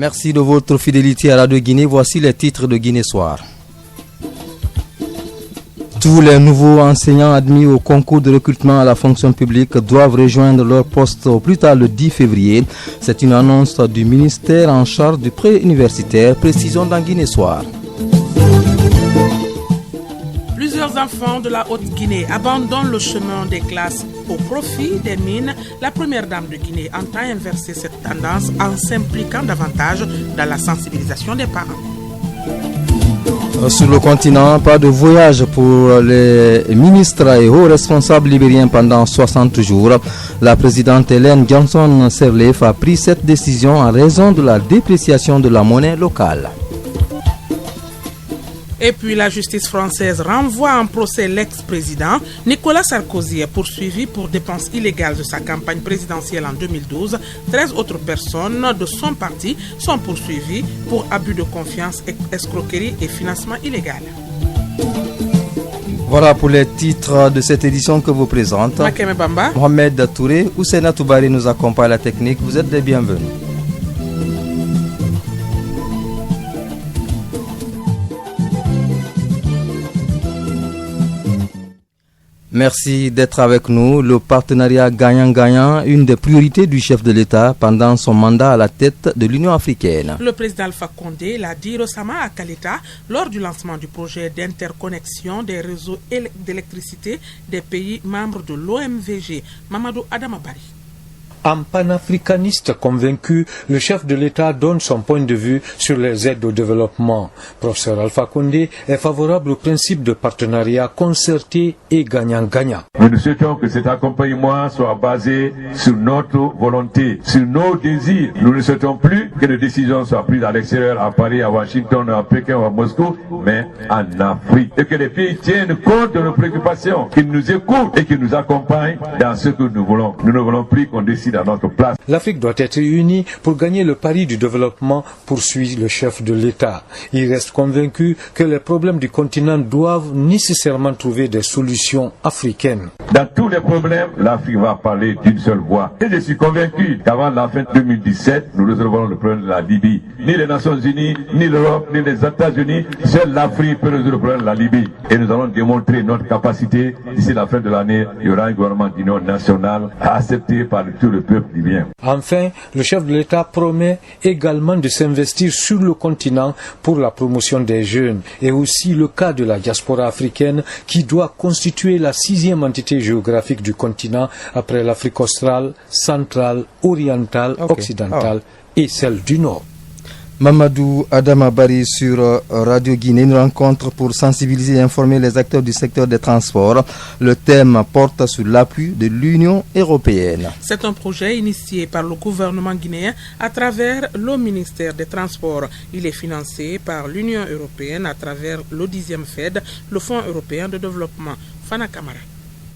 Merci de votre fidélité à Radio Guinée. Voici les titres de Guinée Soir. Tous les nouveaux enseignants admis au concours de recrutement à la fonction publique doivent rejoindre leur poste au plus tard le 10 février. C'est une annonce du ministère en charge du pré-universitaire. Précision dans Guinée Soir. Plusieurs enfants de la Haute-Guinée abandonnent le chemin des classes au profit des mines. La première dame de Guinée entend inverser cette tendance en s'impliquant davantage dans la sensibilisation des parents. Sur le continent, pas de voyage pour les ministres et hauts responsables libériens pendant 60 jours. La présidente Ellen Johnson Sirleaf a pris cette décision en raison de la dépréciation de la monnaie locale. Et puis la justice française renvoie en procès l'ex-président. Nicolas Sarkozy est poursuivi pour dépenses illégales de sa campagne présidentielle en 2012. 13 autres personnes de son parti sont poursuivies pour abus de confiance, escroquerie et financement illégal. Voilà pour les titres de cette édition que vous présente. Makeme Bamba. Mohamed Touré, Oussena Toubari nous accompagne à la technique. Vous êtes les bienvenus. Merci d'être avec nous. Le partenariat gagnant-gagnant, une des priorités du chef de l'État pendant son mandat à la tête de l'Union africaine. Le président Alpha Condé l'a dit récemment à Kaleta lors du lancement du projet d'interconnexion des réseaux d'électricité des pays membres de l'OMVG. Mamadou Adamabari. Un panafricaniste convaincu, le chef de l'État donne son point de vue sur les aides au développement. Professeur Alpha Condé est favorable au principe de partenariat concerté et gagnant-gagnant. Nous souhaitons que cet accompagnement soit basé sur notre volonté, sur nos désirs. Nous ne souhaitons plus que les décisions soient prises à l'extérieur, à Paris, à Washington, à Pékin ou à Moscou, mais en Afrique. Et que les pays tiennent compte de nos préoccupations, qu'ils nous écoutent et qu'ils nous accompagnent dans ce que nous voulons. Nous ne voulons plus qu'on décide à notre place. L'Afrique doit être unie pour gagner le pari du développement, poursuit le chef de l'État. Il reste convaincu que les problèmes du continent doivent nécessairement trouver des solutions africaines. Dans tous les problèmes, l'Afrique va parler d'une seule voix. Et je suis convaincu qu'avant la fin de 2017, nous résolverons le problème de la Libye. Ni les Nations Unies, ni l'Europe, ni les États-Unis, seule l'Afrique peut résoudre le problème de la Libye. Et nous allons démontrer notre capacité. D'ici la fin de l'année, il y aura un gouvernement d'union nationale accepté par tout le peuple libyen. Enfin, le chef de l'État promet également de s'investir sur le continent pour la promotion des jeunes et aussi le cas de la diaspora africaine qui doit constituer la 6e entité géographique du continent après l'Afrique australe, centrale, orientale, occidentale et celle du Nord. Mamadou Adamabari sur Radio Guinée, une rencontre pour sensibiliser et informer les acteurs du secteur des transports. Le thème porte sur l'appui de l'Union européenne. C'est un projet initié par le gouvernement guinéen à travers le ministère des Transports. Il est financé par l'Union européenne à travers le 10e FED, le Fonds européen de développement. Fana Kamara.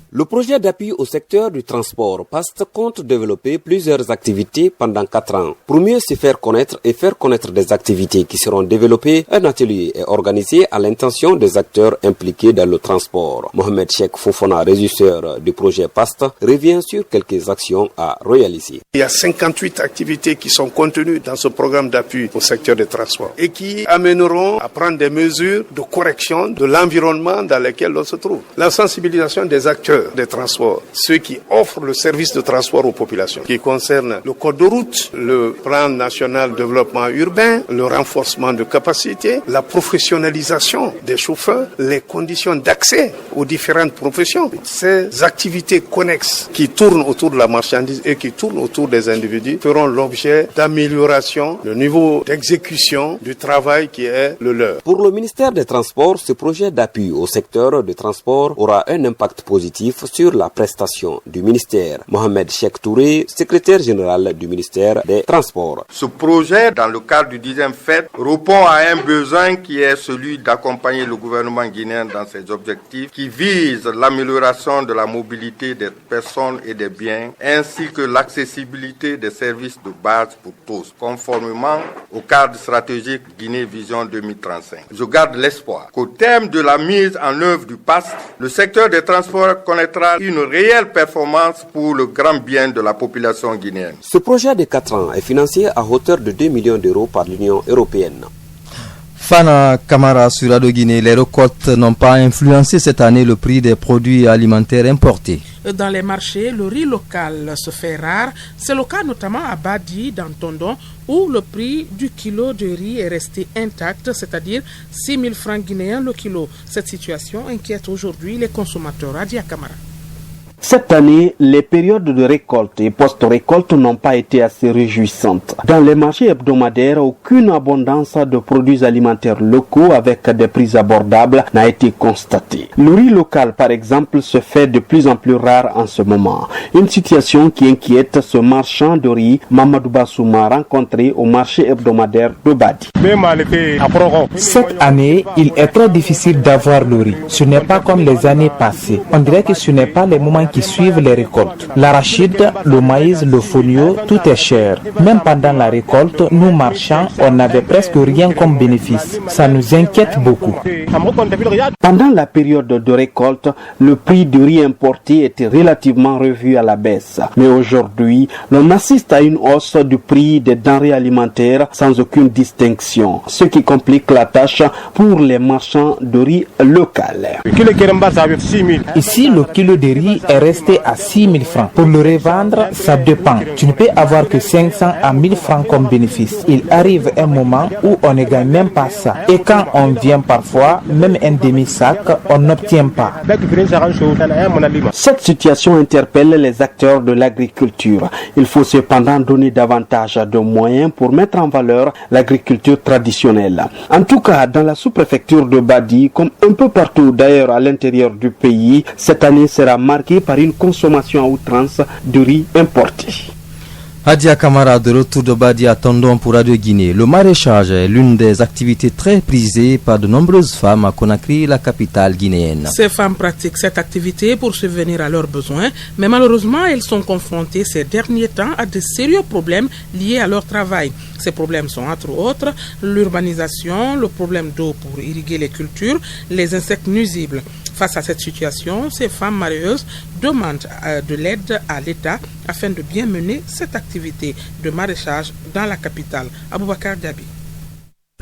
Le projet d'appui au secteur du transport PAST compte développer plusieurs activités pendant 4 ans. Pour mieux se faire connaître et faire connaître des activités qui seront développées, un atelier est organisé à l'intention des acteurs impliqués dans le transport. Mohamed Cheikh Fofana, régisseur du projet PAST, revient sur quelques actions à réaliser. Il y a 58 activités qui sont contenues dans ce programme d'appui au secteur des transports et qui amèneront à prendre des mesures de correction de l'environnement dans lequel on se trouve. La sensibilisation des acteurs des transports, ceux qui offrent le service de transport aux populations, qui concerne le code de route, le plan national de développement urbain, le renforcement de capacités, la professionnalisation des chauffeurs, les conditions d'accès aux différentes professions. Ces activités connexes qui tournent autour de la marchandise et qui tournent autour des individus feront l'objet d'amélioration, le niveau d'exécution du travail qui est le leur. Pour le ministère des Transports, ce projet d'appui au secteur du transport aura un impact positif sur la prestation du ministère. Mohamed Cheikh Touré, secrétaire général du ministère des Transports. Ce projet, dans le cadre du 10e FED, répond à un besoin qui est celui d'accompagner le gouvernement guinéen dans ses objectifs qui visent l'amélioration de la mobilité des personnes et des biens ainsi que l'accessibilité des services de base pour tous, conformément au cadre stratégique Guinée Vision 2035. Je garde l'espoir qu'au terme de la mise en œuvre du PAST, le secteur des transports connaîtra une réelle performance pour le grand bien de la population guinéenne. Ce projet de 4 ans est financé à hauteur de 2 millions d'euros par l'Union européenne. Fana Camara sur Radio Guinée, les récoltes n'ont pas influencé cette année le prix des produits alimentaires importés. Dans les marchés, le riz local se fait rare. C'est le cas notamment à Badi, dans Tondon, où le prix du kilo de riz est resté intact, c'est-à-dire 6 000 francs guinéens le kilo. Cette situation inquiète aujourd'hui les consommateurs. Radia Camara. Cette année, les périodes de récolte et post-récolte n'ont pas été assez réjouissantes. Dans les marchés hebdomadaires, aucune abondance de produits alimentaires locaux avec des prix abordables n'a été constatée. Le riz local, par exemple, se fait de plus en plus rare en ce moment. Une situation qui inquiète ce marchand de riz, Mamadou Bassouma, rencontré au marché hebdomadaire de Badi. Cette année, il est très difficile d'avoir le riz. Ce n'est pas comme les années passées. On dirait que ce n'est pas les moments qui suivent les récoltes. L'arachide, le maïs, le folio, tout est cher. Même pendant la récolte, nous marchands, on n'avait presque rien comme bénéfice. Ça nous inquiète beaucoup. Pendant la période de récolte, le prix du riz importé était relativement revu à la baisse. Mais aujourd'hui, l'on assiste à une hausse du prix des denrées alimentaires sans aucune distinction, ce qui complique la tâche pour les marchands de riz local. Ici, le kilo de riz est resté à 6 000 francs. Pour le revendre, ça dépend. Tu ne peux avoir que 500 à 1000 francs comme bénéfice. Il arrive un moment où on ne gagne même pas ça. Et quand on vient parfois, même un demi-sac, on n'obtient pas. Cette situation interpelle les acteurs de l'agriculture. Il faut cependant donner davantage de moyens pour mettre en valeur l'agriculture traditionnelle. En tout cas, dans la sous-préfecture de Badi, comme un peu partout d'ailleurs à l'intérieur du pays, cette année sera marquée par une consommation à outrance de riz importé. Hadia Camara de retour de Badi à Tondon pour Radio Guinée. Le maraîchage est l'une des activités très prisées par de nombreuses femmes à Conakry, la capitale guinéenne. Ces femmes pratiquent cette activité pour subvenir à leurs besoins, mais malheureusement, elles sont confrontées ces derniers temps à de sérieux problèmes liés à leur travail. Ces problèmes sont entre autres l'urbanisation, le problème d'eau pour irriguer les cultures, les insectes nuisibles. Face à cette situation, ces femmes marieuses demandent de l'aide à l'État afin de bien mener cette activité de maraîchage dans la capitale. Aboubakar Diaby.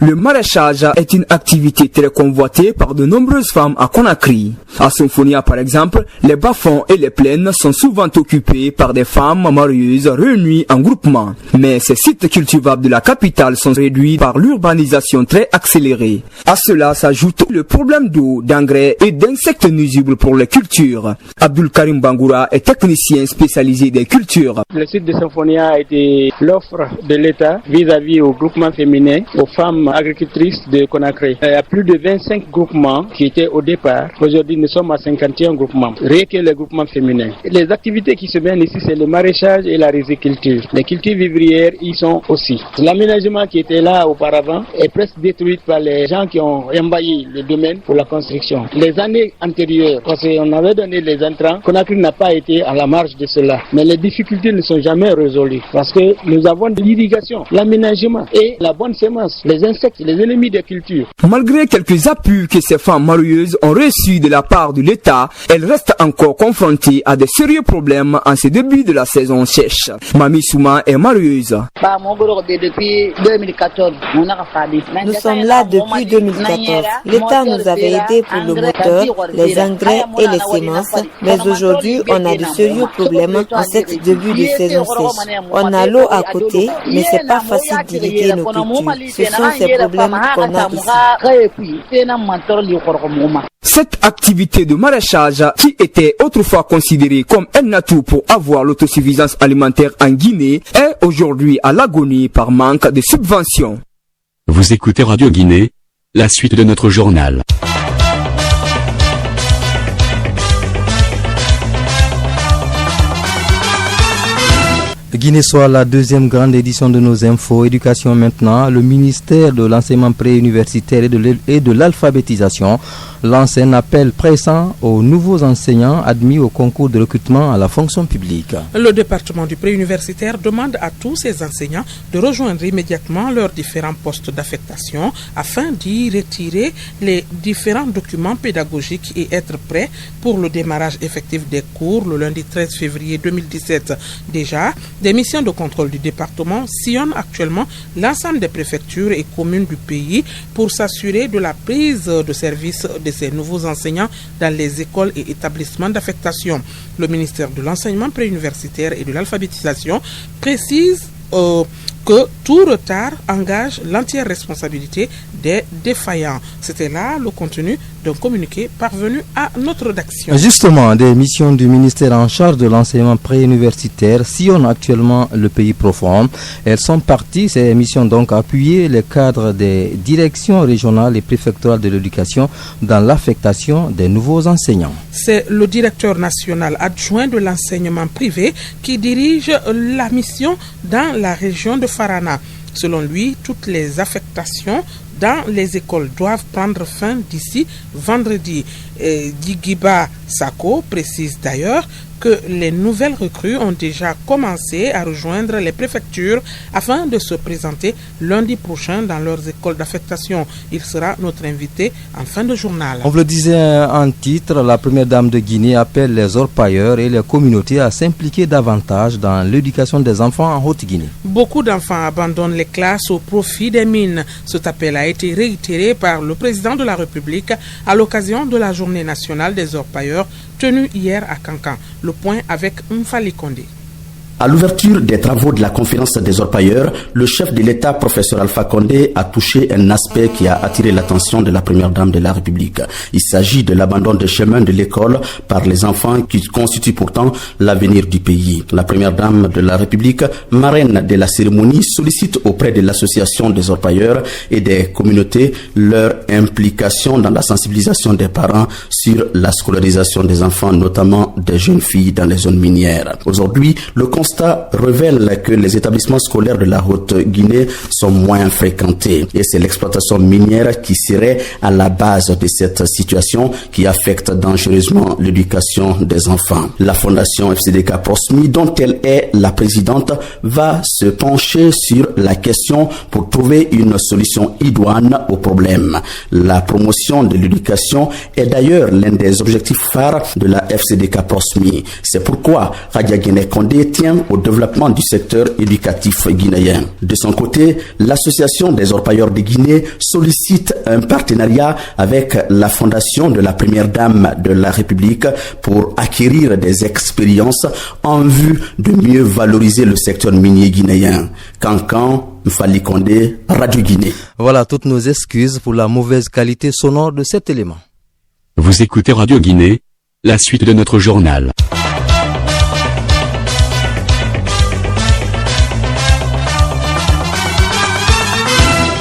Le maraîchage est une activité très convoitée par de nombreuses femmes à Conakry. À Symphonia par exemple, les bas-fonds et les plaines sont souvent occupés par des femmes marieuses réunies en groupement. Mais ces sites cultivables de la capitale sont réduits par l'urbanisation très accélérée. À cela s'ajoute le problème d'eau, d'engrais et d'insectes nuisibles pour les cultures. Abdul Karim Bangoura est technicien spécialisé des cultures. Le site de Symphonia a été l'offre de l'État vis-à-vis aux groupements féminins, aux femmes agricultrices de Conakry. Il y a plus de 25 groupements qui étaient au départ. Aujourd'hui, nous sommes à 51 groupements, rien que les groupements féminins. Les activités qui se mènent ici, c'est le maraîchage et la riziculture. Les cultures vivrières y sont aussi. L'aménagement qui était là auparavant est presque détruit par les gens qui ont envahi le domaine pour la construction. Les années antérieures, parce qu'on avait donné les intrants, Conakry n'a pas été à la marge de cela. Mais les difficultés ne sont jamais résolues parce que nous avons de l'irrigation, l'aménagement et la bonne semence, les insectes, les ennemis des cultures. Malgré quelques appuis que ces femmes marieuses ont reçus de la part de l'État, elles restent encore confrontées à de sérieux problèmes en ce début de la saison sèche. Mami Souma est marieuse. Depuis 2014. Nous sommes là depuis 2014. L'État nous avait aidés pour le moteur, les engrais et les semences, mais aujourd'hui on a de sérieux problèmes en cette début de saison sèche. On a l'eau à côté, mais c'est pas facile d'irriguer nos cultures. Ce sont ces problèmes qu'on a ici. Cette activité de maraîchage, qui était autrefois considérée comme un atout pour avoir l'autosuffisance alimentaire en Guinée, est aujourd'hui à l'agonie par manque de subventions. Vous écoutez Radio Guinée, la suite de notre journal. Guinée soit la deuxième grande édition de nos infos. Éducation maintenant, le ministère de l'enseignement préuniversitaire et de l'alphabétisation lance un appel pressant aux nouveaux enseignants admis au concours de recrutement à la fonction publique. Le département du préuniversitaire demande à tous ces enseignants de rejoindre immédiatement leurs différents postes d'affectation afin d'y retirer les différents documents pédagogiques et être prêts pour le démarrage effectif des cours le lundi 13 février 2017. Déjà, des missions de contrôle du département sillonnent actuellement l'ensemble des préfectures et communes du pays pour s'assurer de la prise de service de ces nouveaux enseignants dans les écoles et établissements d'affectation. Le ministère de l'enseignement préuniversitaire et de l'alphabétisation précise que tout retard engage l'entière responsabilité des défaillants. C'était là le contenu d'un communiqué parvenu à notre rédaction. Justement, des missions du ministère en charge de l'enseignement préuniversitaire sillonnent actuellement le pays profond. Elles sont parties, ces missions donc, appuyer les cadres des directions régionales et préfectorales de l'éducation dans l'affectation des nouveaux enseignants. C'est le directeur national adjoint de l'enseignement privé qui dirige la mission dans la région de Farana. Selon lui, toutes les affectations dans les écoles doivent prendre fin d'ici vendredi. Digiba Sako précise d'ailleurs que les nouvelles recrues ont déjà commencé à rejoindre les préfectures afin de se présenter lundi prochain dans leurs écoles d'affectation. Il sera notre invité en fin de journal. On vous le disait en titre, la première dame de Guinée appelle les orpailleurs et les communautés à s'impliquer davantage dans l'éducation des enfants en Haute-Guinée. Beaucoup d'enfants abandonnent les classes au profit des mines. Cet appel a été réitéré par le président de la République à l'occasion de la journée nationale des orpailleurs tenue hier à Cancan. Le point avec Mfali Kondé. À l'ouverture des travaux de la conférence des orpailleurs, le chef de l'État, professeur Alpha Condé, a touché un aspect qui a attiré l'attention de la première dame de la République. Il s'agit de l'abandon des chemins de l'école par les enfants qui constituent pourtant l'avenir du pays. La première dame de la République, marraine de la cérémonie, sollicite auprès de l'association des orpailleurs et des communautés leur implication dans la sensibilisation des parents sur la scolarisation des enfants, notamment des jeunes filles dans les zones minières. Aujourd'hui, le constat révèle que les établissements scolaires de la Haute-Guinée sont moins fréquentés et c'est l'exploitation minière qui serait à la base de cette situation qui affecte dangereusement l'éducation des enfants. La fondation FCDK Prosmi, dont elle est la présidente, va se pencher sur la question pour trouver une solution idoine au problème. La promotion de l'éducation est d'ailleurs l'un des objectifs phares de la FCDK Prosmi. C'est pourquoi Radia Guinée Condé tient au développement du secteur éducatif guinéen. De son côté, l'association des orpailleurs de Guinée sollicite un partenariat avec la fondation de la première dame de la République pour acquérir des expériences en vue de mieux valoriser le secteur minier guinéen. Cancan, Mfali Kondé, Radio Guinée. Voilà toutes nos excuses pour la mauvaise qualité sonore de cet élément. Vous écoutez Radio Guinée, la suite de notre journal.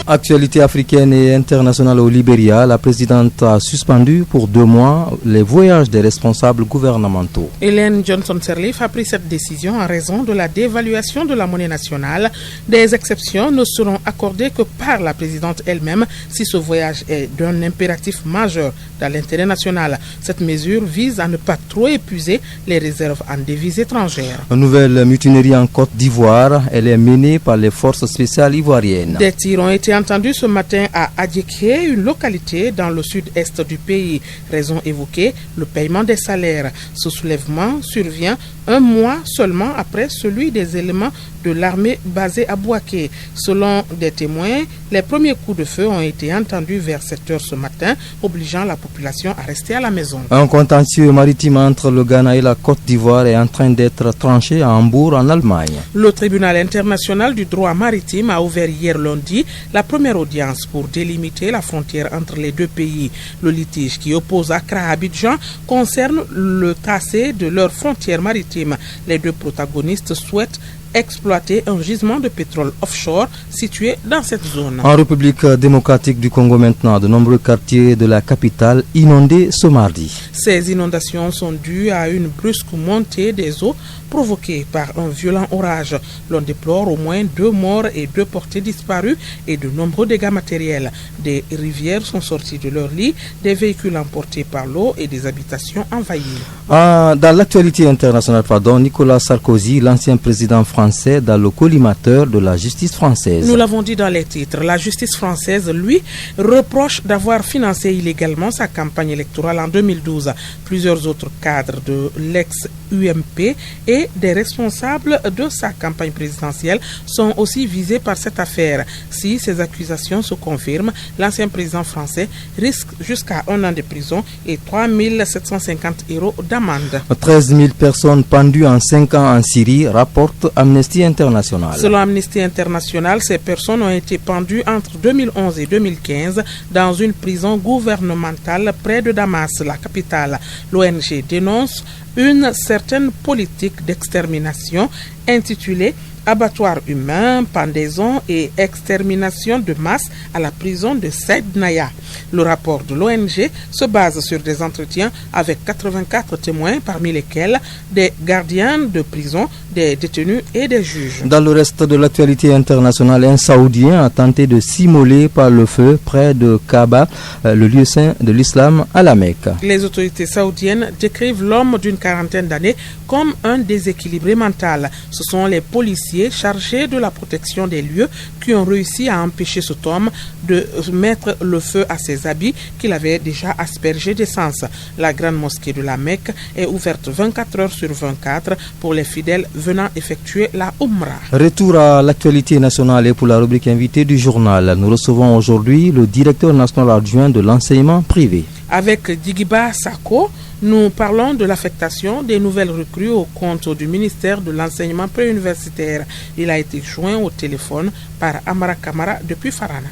Actualité africaine et internationale au Libéria, la présidente a suspendu pour 2 mois les voyages des responsables gouvernementaux. Ellen Johnson Sirleaf a pris cette décision en raison de la dévaluation de la monnaie nationale. Des exceptions ne seront accordées que par la présidente elle-même si ce voyage est d'un impératif majeur dans l'intérêt national. Cette mesure vise à ne pas trop épuiser les réserves en devises étrangères. Une nouvelle mutinerie en Côte d'Ivoire, elle est menée par les forces spéciales ivoiriennes. Des tirs ont été entendus ce matin à Adjeké, une localité dans le sud-est du pays. Raison évoquée, le paiement des salaires. Ce soulèvement survient 1 mois seulement après celui des éléments de l'armée basée à Bouaké. Selon des témoins, les premiers coups de feu ont été entendus vers 7 heures ce matin, obligeant la population à rester à la maison. Un contentieux maritime entre le Ghana et la Côte d'Ivoire est en train d'être tranché à Hambourg, en Allemagne. Le tribunal international du droit maritime a ouvert hier lundi la première audience pour délimiter la frontière entre les deux pays. Le litige qui oppose Accra à Abidjan concerne le tracé de leur frontière maritime. Les deux protagonistes souhaitent exploiter un gisement de pétrole offshore situé dans cette zone. En République démocratique du Congo maintenant, de nombreux quartiers de la capitale inondés ce mardi. Ces inondations sont dues à une brusque montée des eaux provoquée par un violent orage. L'on déplore au moins 2 morts et 2 portées disparues et de nombreux dégâts matériels. Des rivières sont sorties de leur lit, des véhicules emportés par l'eau et des habitations envahies. Dans l'actualité internationale, Nicolas Sarkozy, l'ancien président français, dans le collimateur de la justice française. Nous l'avons dit dans les titres, la justice française, lui, reproche d'avoir financé illégalement sa campagne électorale en 2012. Plusieurs autres cadres de l'ex-UMP et des responsables de sa campagne présidentielle sont aussi visés par cette affaire. Si ces accusations se confirment, l'ancien président français risque jusqu'à 1 an de prison et 3 750 € d'amende. 13 000 personnes pendues en 5 ans en Syrie, rapporte Amnesty International. Selon Amnesty International, ces personnes ont été pendues entre 2011 et 2015 dans une prison gouvernementale près de Damas, la capitale. L'ONG dénonce une certaine politique d'extermination intitulée abattoirs humains, pendaison et extermination de masse à la prison de Saïd-Naya. Le rapport de l'ONG se base sur des entretiens avec 84 témoins, parmi lesquels des gardiens de prison, des détenus et des juges. Dans le reste de l'actualité internationale, un Saoudien a tenté de s'immoler par le feu près de Kaaba, le lieu saint de l'islam à la Mecque. Les autorités saoudiennes décrivent l'homme d'une quarantaine d'années comme un déséquilibré mental. Ce sont les policiers chargés de la protection des lieux qui ont réussi à empêcher cet homme de mettre le feu à ses habits qu'il avait déjà aspergés d'essence. La grande mosquée de la Mecque est ouverte 24 heures sur 24 pour les fidèles venant effectuer la Umrah. Retour à l'actualité nationale et pour la rubrique invitée du journal. Nous recevons aujourd'hui le directeur national adjoint de l'enseignement privé. Avec Digiba Sako, nous parlons de l'affectation des nouvelles recrues au compte du ministère de l'enseignement préuniversitaire. Il a été joint au téléphone par Amara Kamara depuis Farana.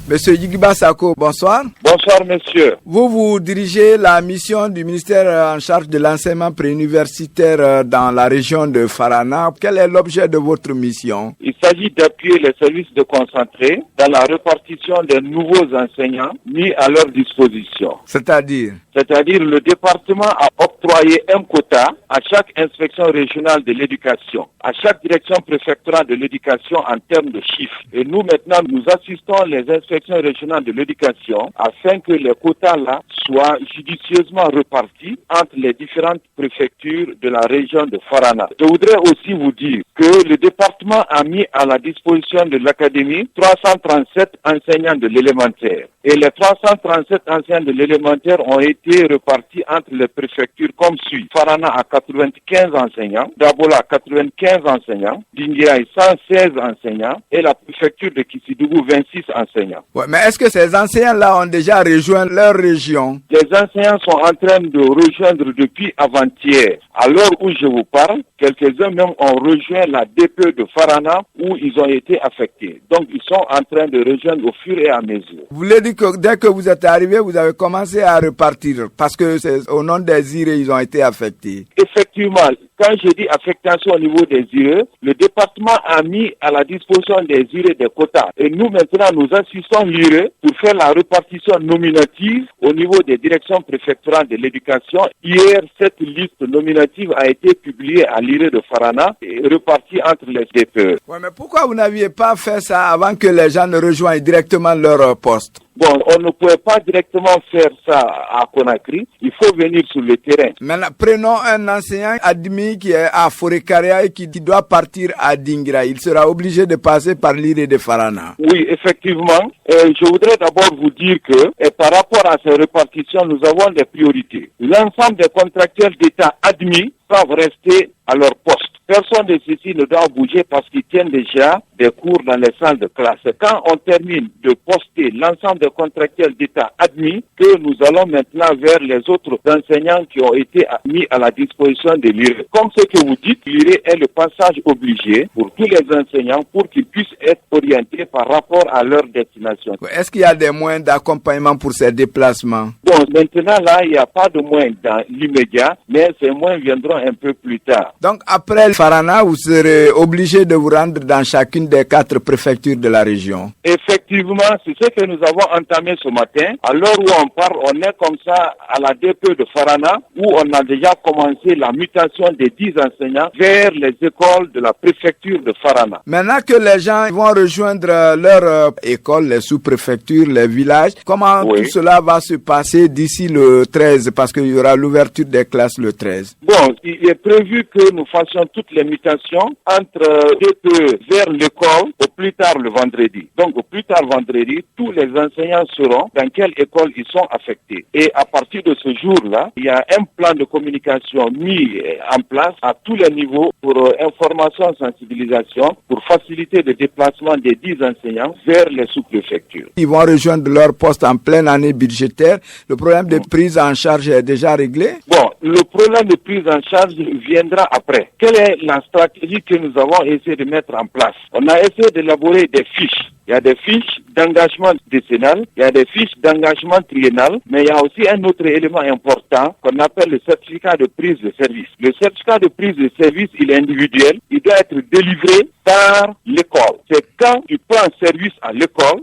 Monsieur Digiba Sako, bonsoir. Bonsoir, monsieur. Vous dirigez la mission du ministère en charge de l'enseignement préuniversitaire dans la région de Farana. Quel est l'objet de votre mission? Il s'agit d'appuyer les services de concentré dans la répartition des nouveaux enseignants mis à leur disposition. C'est-à-dire, le département a octroyé un quota à chaque inspection régionale de l'éducation, à chaque direction préfectorale de l'éducation en termes de chiffres. Et nous, maintenant, nous assistons les inspections régionales de l'éducation afin que les quotas-là soient judicieusement repartis entre les différentes préfectures de la région de Farana. Je voudrais aussi vous dire que le département a mis à la disposition de l'académie 337 enseignants de l'élémentaire. Et les 337 enseignants de l'élémentaire ont été repartis entre les préfectures comme suit. Farana a 95 enseignants, Dabola 95 enseignants, Dinguiraï 116 enseignants et la préfecture de Kissidougou 26 enseignants. Ouais, mais est-ce que ces enseignants-là ont déjà rejoint leur région? Les enseignants sont en train de rejoindre depuis avant-hier. À l'heure où je vous parle, quelques-uns même ont rejoint la DPE de Farana où ils ont été affectés. Donc ils sont en train de rejoindre au fur et à mesure. Vous voulez dire que dès que vous êtes arrivé, vous avez commencé à repartir parce que c'est au nom des IRE, ils ont été affectés. Effectivement, quand je dis affectation au niveau des IRE, le département a mis à la disposition des IRE des quotas. Et nous maintenant, nous assistons l'IRE pour faire la répartition nominative au niveau des directions préfectorales de l'éducation. Hier, cette liste nominative a été publiée à l'IRE de Farana et répartie entre les DPE. Ouais, mais pourquoi vous n'aviez pas fait ça avant que les gens ne rejoignent directement leur poste? Bon, on ne pouvait pas directement faire ça à Conakry. Il faut venir sur le terrain. Maintenant, prenons un enseignant admis qui est à Forécaria et qui doit partir à Dingra. Il sera obligé de passer par l'île de Farana. Oui, effectivement. Je voudrais d'abord vous dire que par rapport à ces répartitions, nous avons des priorités. L'ensemble des contractuels d'État admis doivent rester à leur poste. Personne de ceci ne doit bouger parce qu'ils tiennent déjà des cours dans les salles de classe. Quand on termine de poster l'ensemble des contractuels d'État admis, que nous allons maintenant vers les autres enseignants qui ont été mis à la disposition de l'IRE. Comme ce que vous dites, l'IRE est le passage obligé pour tous les enseignants pour qu'ils puissent être orientés par rapport à leur destination. Est-ce qu'il y a des moyens d'accompagnement pour ces déplacements? Bon, maintenant là, il n'y a pas de moyens dans l'immédiat, mais ces moyens viendront un peu plus tard. Donc après Farana, vous serez obligé de vous rendre dans chacune des 4 préfectures de la région. Effectivement, c'est ce que nous avons entamé ce matin. À l'heure où on parle, on est comme ça à la DPE de Farana, où on a déjà commencé la mutation des 10 enseignants vers les écoles de la préfecture de Farana. Maintenant que les gens vont rejoindre leur école, les sous-préfectures, les villages, comment tout cela va se passer d'ici le 13, parce qu'il y aura l'ouverture des classes le 13? Bon, il est prévu que nous fassions toutes les mutations entre DPE vers l'école au plus tard le vendredi. Donc au plus tard vendredi, tous les enseignants sauront dans quelle école ils sont affectés. Et à partir de ce jour-là, il y a un plan de communication mis en place à tous les niveaux pour information, sensibilisation, pour faciliter le déplacement des 10 enseignants vers les sous-préfectures. Ils vont rejoindre leur poste en pleine année budgétaire. Le problème de prise en charge est déjà réglé? Bon, le problème de prise en charge viendra après. Quelle est la stratégie que nous avons essayé de mettre en place? On a essayé d'élaborer des fiches. Il y a des fiches d'engagement décennal, il y a des fiches d'engagement triennal, mais il y a aussi un autre élément important qu'on appelle le certificat de prise de service. Le certificat de prise de service, il est individuel, il doit être délivré par l'école. C'est quand tu prends service à l'école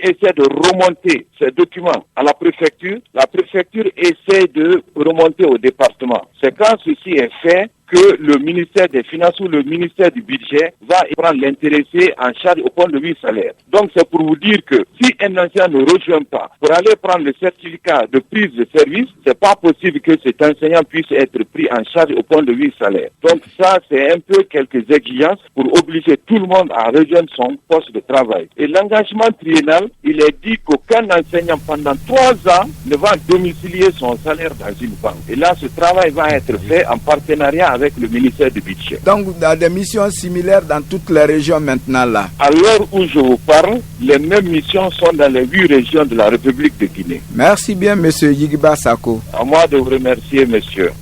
essaie de remonter ces documents à la préfecture essaie de remonter au département. C'est quand ceci est fait que le ministère des Finances ou le ministère du Budget va prendre l'intéressé en charge au point de vue salaire. Donc c'est pour vous dire que si un enseignant ne rejoint pas pour aller prendre le certificat de prise de service, c'est pas possible que cet enseignant puisse être pris en charge au point de vue salaire. Donc ça, c'est un peu quelques exigences pour obliger tout le monde à rejoindre son poste de travail. Et l'engagement triennal, il est dit qu'aucun enseignant pendant 3 ans ne va domicilier son salaire dans une banque. Et là, ce travail va être fait en partenariat avec le ministère du Budget. Donc, il y a des missions similaires dans toutes les régions maintenant là. À l'heure où je vous parle, les mêmes missions sont dans les 8 régions de la République de Guinée. Merci bien, monsieur Yigiba Sako. À moi de vous remercier, monsieur.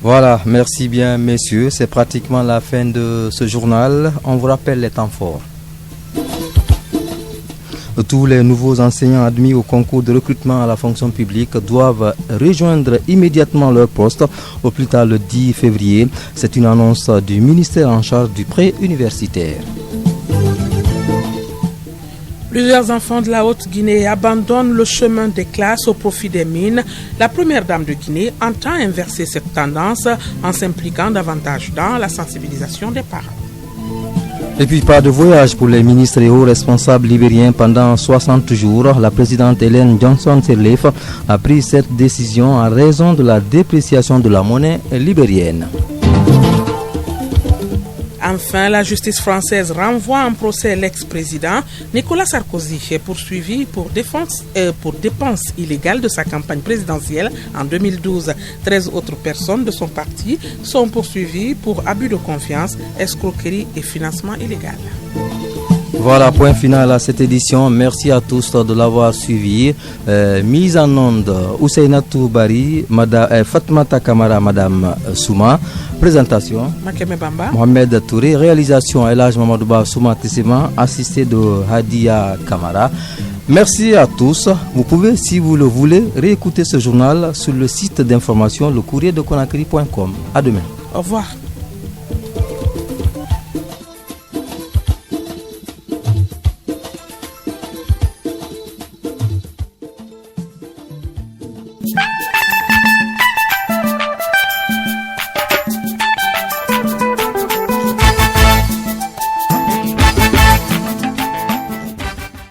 Voilà, merci bien, messieurs. C'est pratiquement la fin de ce journal. On vous rappelle les temps forts. Tous les nouveaux enseignants admis au concours de recrutement à la fonction publique doivent rejoindre immédiatement leur poste au plus tard le 10 février. C'est une annonce du ministère en charge du pré-universitaire. Plusieurs enfants de la Haute-Guinée abandonnent le chemin des classes au profit des mines. La première dame de Guinée entend inverser cette tendance en s'impliquant davantage dans la sensibilisation des parents. Et puis pas de voyage pour les ministres et hauts responsables libériens pendant 60 jours. La présidente Ellen Johnson Sirleaf a pris cette décision en raison de la dépréciation de la monnaie libérienne. Enfin, la justice française renvoie en procès l'ex-président. Nicolas Sarkozy est poursuivi pour dépenses illégales de sa campagne présidentielle en 2012. 13 autres personnes de son parti sont poursuivies pour abus de confiance, escroquerie et financement illégal. Voilà, point final à cette édition. Merci à tous de l'avoir suivi. Mise en onde, Ousseinatou Bari, Fatmata Kamara, Madame Souma. Présentation, Makeme Bamba. Mohamed Touré. Réalisation, Elhaj Mamadouba Souma Tessima, assisté de Hadia Kamara. Merci à tous. Vous pouvez, si vous le voulez, réécouter ce journal sur le site d'information lecourrierdeconakry.com. À demain. Au revoir.